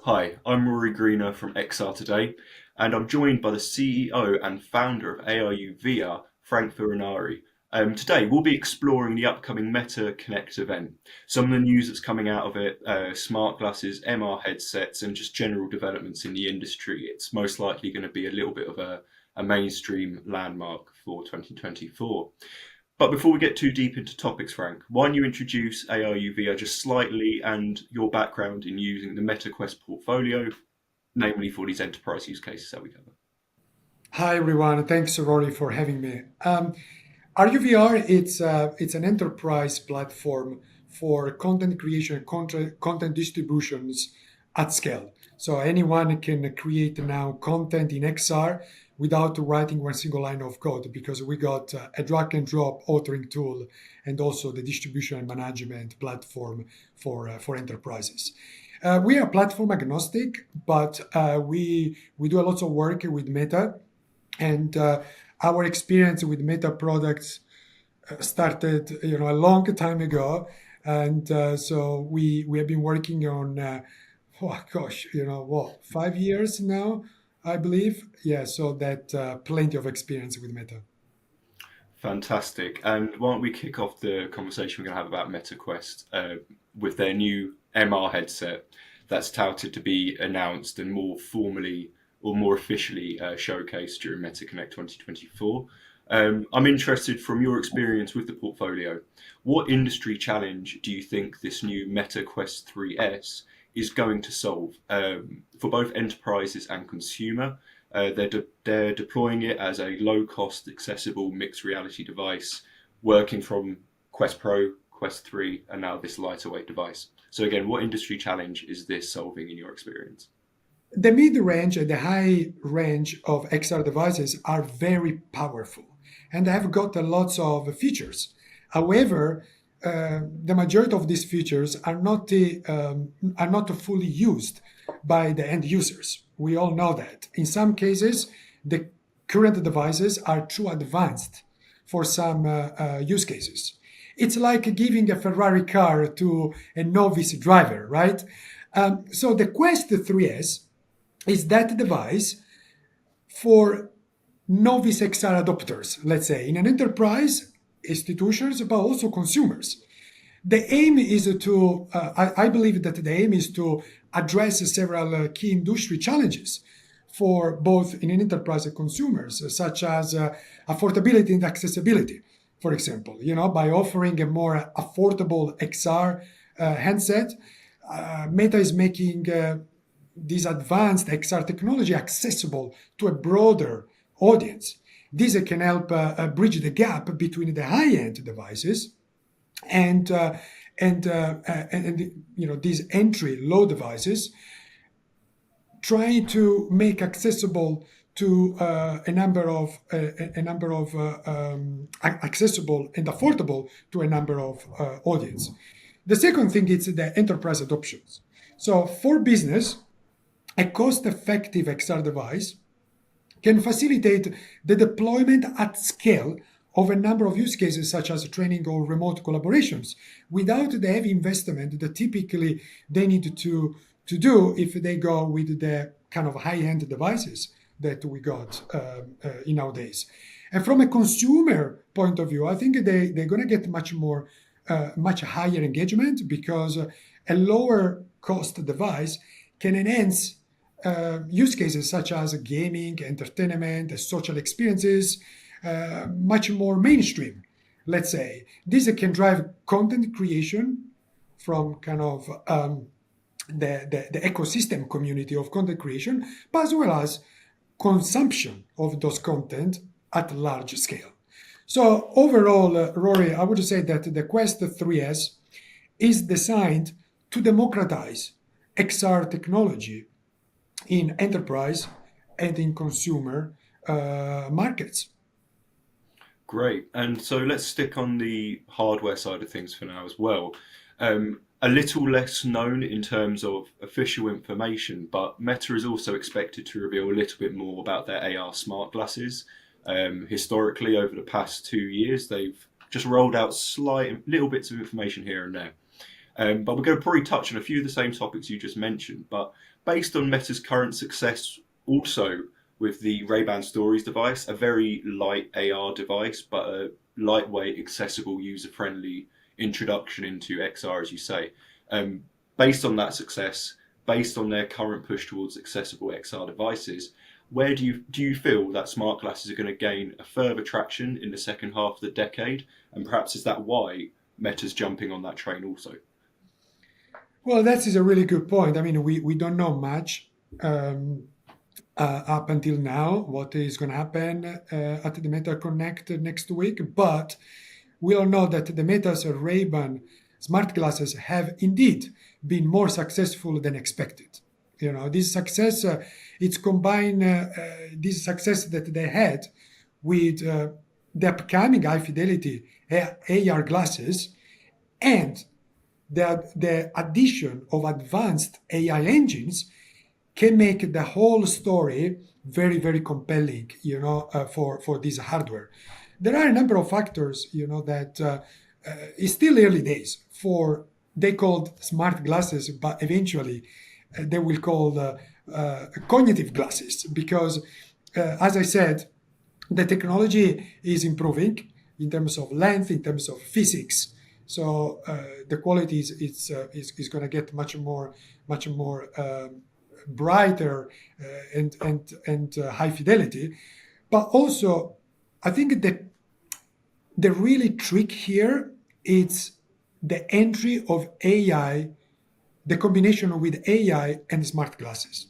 Hi, I'm Rory Greener from XR Today, and I'm joined by the CEO and founder of ARU VR, Frank Furinari. Today, we'll be exploring the upcoming Meta Connect event, some of the news that's coming out of it, smart glasses, MR headsets, and just general developments in the industry. It's most likely going to be a little bit of a mainstream landmark for 2024. But before we get too deep into topics, Frank, why don't you introduce ARUVR just slightly and your background in using the MetaQuest portfolio, namely for these enterprise use cases that we cover? Hi everyone, thanks Rory for having me. RUVR it's an enterprise platform for content creation, content distributions at scale. So anyone can create now content in XR without writing one single line of code because we got a drag and drop authoring tool and also the distribution and management platform for enterprises. We are platform agnostic, but we do a lot of work with Meta and our experience with Meta products started, a long time ago, and so we have been working on, oh gosh, 5 years now, I believe. Yeah, so that plenty of experience with Meta. Fantastic. And why don't we kick off the conversation we're going to have about MetaQuest with their new MR headset that's touted to be announced and more formally or more officially showcased during MetaConnect 2024. I'm interested from your experience with the portfolio, what industry challenge do you think this new MetaQuest 3S is going to solve for both enterprises and consumer? They're deploying it as a low cost, accessible mixed reality device, working from Quest Pro, Quest 3, and now this lighter weight device. So, again, what industry challenge is this solving in your experience? The mid-range and the high range of XR devices are very powerful and have got a lots of features. However, the majority of these features are not fully used by the end users. We all know that. In some cases, the current devices are too advanced for some use cases. It's like giving a Ferrari car to a novice driver, right? So the Quest 3S is that device for novice XR adopters, let's say, in an enterprise, institutions, but also consumers. The aim is to, I believe that the aim is to address several key industry challenges for both in an enterprise and consumers, such as affordability and accessibility. For example, by offering a more affordable XR handset, Meta is making this advanced XR technology accessible to a broader audience. This can help bridge the gap between the high-end devices and these entry low devices, trying to make accessible to accessible and affordable to a number of audience. The second thing is the enterprise adoptions. So for business, a cost-effective XR device can facilitate the deployment at scale of a number of use cases such as training or remote collaborations without the heavy investment that typically they need to do if they go with the kind of high-end devices that we got in nowadays. And from a consumer point of view, I think they're going to get much higher engagement because a lower cost device can enhance use cases such as gaming, entertainment, social experiences, much more mainstream, let's say. This can drive content creation from kind of the ecosystem community of content creation, but as well as consumption of those content at large scale. So overall, Rory, I would say that the Quest 3S is designed to democratize XR technology in enterprise and in consumer markets. Great. And so let's stick on the hardware side of things for now as well. A little less known in terms of official information, but Meta is also expected to reveal a little bit more about their AR smart glasses. Historically, over the past 2 years, they've just rolled out slight little bits of information here and there. But we're going to probably touch on a few of the same topics you just mentioned. But based on Meta's current success also with the Ray-Ban Stories device, a very light AR device, but a lightweight, accessible, user-friendly introduction into XR, as you say. Um, Based on that success, based on their current push towards accessible XR devices, where do you feel that smart glasses are going to gain a further traction in the second half of the decade? And perhaps is that why Meta's jumping on that train also? Well, that is a really good point. I mean, we don't know much um, up until now what is going to happen at the Meta Connect next week, but we all know that the Meta's Ray-Ban smart glasses have indeed been more successful than expected. You know, this success, it's combined this success that they had with the upcoming high fidelity AR glasses and the addition of advanced AI engines can make the whole story very, very compelling, for this hardware. There are a number of factors, that it's still early days for they called smart glasses, but eventually they will call cognitive glasses because, as I said, the technology is improving in terms of length, in terms of physics. So the quality is going to get much more brighter and high fidelity. But also, I think that the really trick here is the entry of AI, the combination with AI and smart glasses.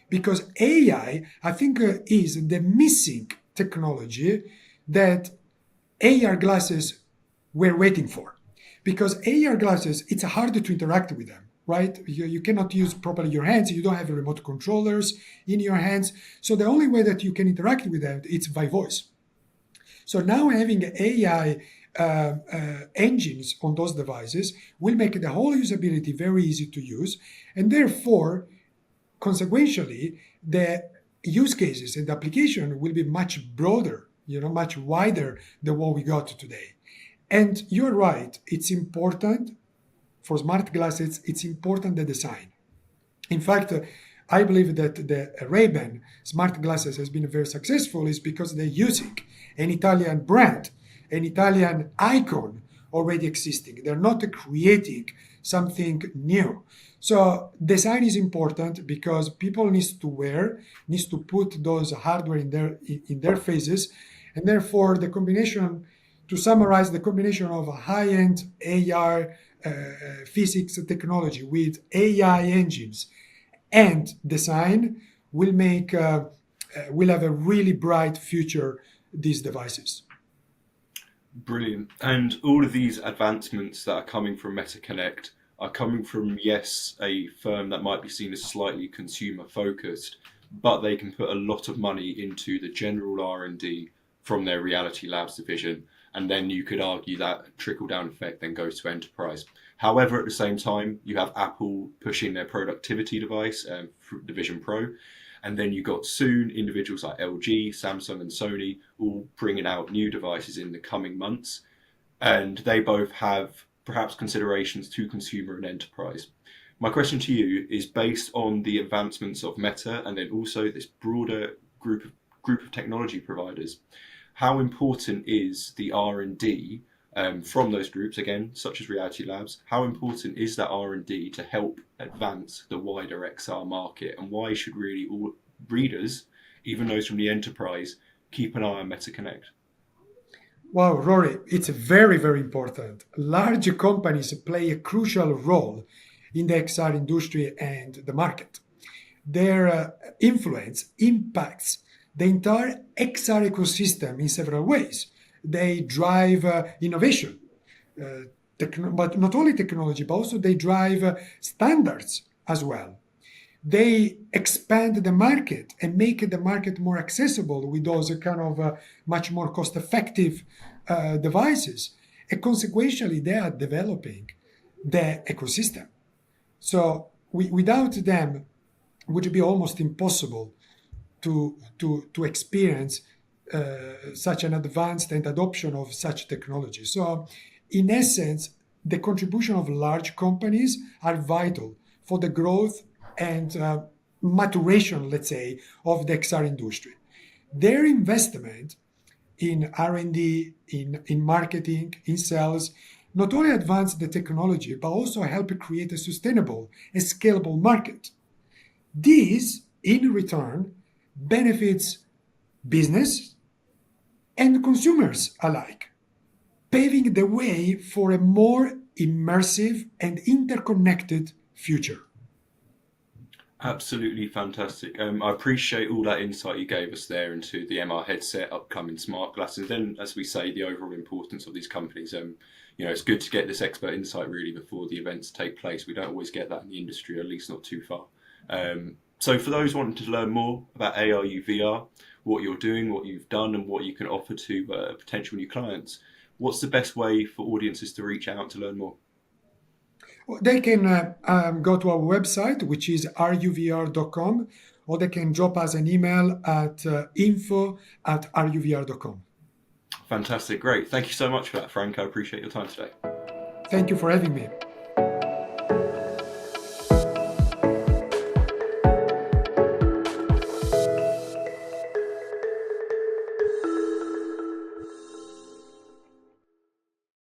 Because I think, is the missing technology that AR glasses were waiting for. Because AR glasses, it's hard to interact with them, right? You cannot use properly your hands. You don't have remote controllers in your hands. So the only way that you can interact with them is by voice. So now having AI engines on those devices will make the whole usability very easy to use, and therefore, consequentially, the use cases and the application will be much broader, much wider than what we got today. And you're right; it's important for smart glasses. It's important the design. In fact, I believe that the Ray-Ban smart glasses has been very successful is because they're using an Italian brand, an Italian icon already existing. They're not creating something new. So design is important because people needs to put those hardware in their faces, and therefore to summarize, the combination of a high-end AR physics technology with AI engines and design will have a really bright future, these devices. Brilliant. And all of these advancements that are coming from MetaConnect are coming from, yes, a firm that might be seen as slightly consumer focused, but they can put a lot of money into the general R&D from their Reality Labs division. And then you could argue that trickle down effect then goes to enterprise. However, at the same time, you have Apple pushing their productivity device, the Vision Pro. And then you got soon individuals like LG, Samsung, and Sony all bringing out new devices in the coming months. And they both have perhaps considerations to consumer and enterprise. My question to you is based on the advancements of Meta and then also this broader group of technology providers. How important is the R&D from those groups, again, such as Reality Labs? How important is that R&D to help advance the wider XR market? And why should really all readers, even those from the enterprise, keep an eye on MetaConnect? Wow, Rory, it's very, very important. Large companies play a crucial role in the XR industry and the market. Their influence impacts the entire XR ecosystem in several ways. They drive innovation, but not only technology, but also they drive standards as well. They expand the market and make the market more accessible with those kind of much more cost-effective devices. And consequentially, they are developing the ecosystem. So without them, it would be almost impossible to experience such an advanced and adoption of such technology. So, in essence, the contribution of large companies are vital for the growth and maturation, let's say, of the XR industry. Their investment in R&D, in marketing, in sales, not only advance the technology, but also help create a sustainable and scalable market. This, in return, benefits business and consumers alike, paving the way for a more immersive and interconnected future. Absolutely fantastic. I appreciate all that insight you gave us there into the MR headset, upcoming smart glasses, and as we say, the overall importance of these companies. It's good to get this expert insight really before the events take place. We don't always get that in the industry, at least not too far. So for those wanting to learn more about ARU VR, what you're doing, what you've done, and what you can offer to potential new clients, what's the best way for audiences to reach out to learn more? They can go to our website, which is ruvr.com, or they can drop us an email at info@ruvr.com. Fantastic, great. Thank you so much for that, Frank. I appreciate your time today. Thank you for having me.